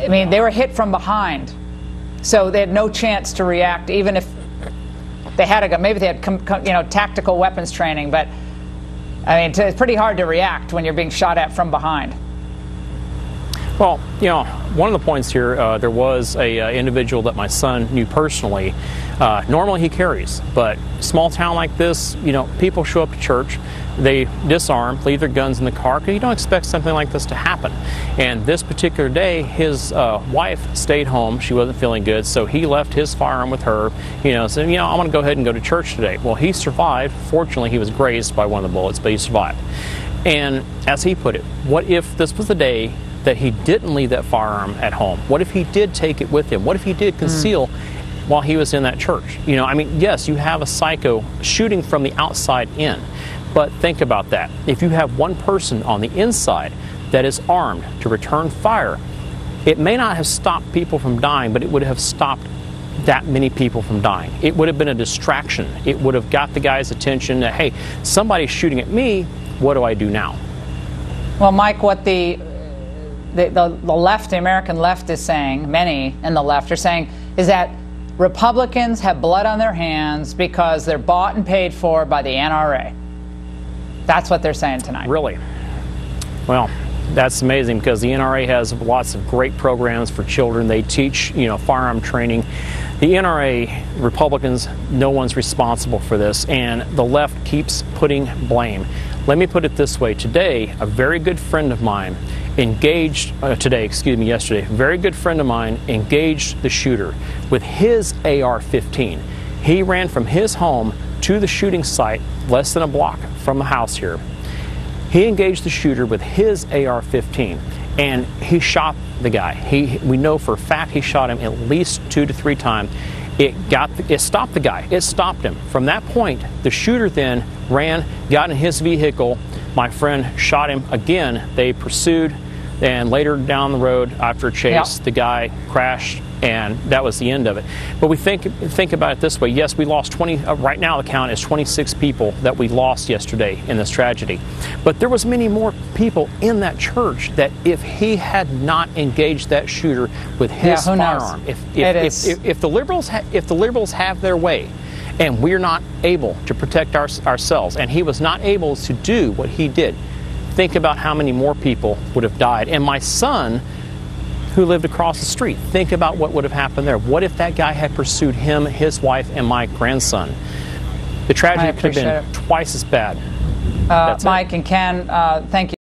I mean, they were hit from behind, so they had no chance to react, even if they had a gun. Maybe they had, tactical weapons training, but I mean, it's pretty hard to react when you're being shot at from behind. Well, one of the points here, there was a individual that my son knew personally. Normally he carries, but small town like this, people show up to church, they disarm, leave their guns in the car, because you don't expect something like this to happen. And this particular day, his wife stayed home. She wasn't feeling good, so he left his firearm with her. Said, I want to go ahead and go to church today. Well, he survived. Fortunately, he was grazed by one of the bullets, but he survived. And as he put it, what if this was the day that he didn't leave that firearm at home? What if he did take it with him? What if he did conceal while he was in that church? Yes, you have a psycho shooting from the outside in, but think about that. If you have one person on the inside that is armed to return fire, it may not have stopped people from dying, but it would have stopped that many people from dying. It would have been a distraction. It would have got the guy's attention that, hey, somebody's shooting at me, what do I do now? Well, Mike, what the left, the American left is saying, many in the left are saying, is that Republicans have blood on their hands because they're bought and paid for by the NRA. That's what they're saying tonight. Really? Well, that's amazing, because the NRA has lots of great programs for children. They teach, firearm training. The NRA, Republicans, no one's responsible for this, and the left keeps putting blame. Let me put it this way. Today, a very good friend of mine yesterday, a very good friend of mine engaged the shooter with his AR-15. He ran from his home to the shooting site, less than a block from the house here. He engaged the shooter with his AR-15, and he shot the guy. We know for a fact he shot him at least 2 to 3 times. It stopped the guy. It stopped him. From that point, the shooter then ran, got in his vehicle. My friend shot him again. They pursued, and later down the road, after a chase, the guy crashed, and that was the end of it. But we think about it this way. Yes, we lost 20. Right now, the count is 26 people that we lost yesterday in this tragedy. But there was many more people in that church that, if he had not engaged that shooter with his firearm, if the liberals have their way, and we're not able to protect ourselves, and he was not able to do what he did, think about how many more people would have died. And my son, who lived across the street, think about what would have happened there. What if that guy had pursued him, his wife, and my grandson? The tragedy could have been twice as bad. Mike and Ken, thank you.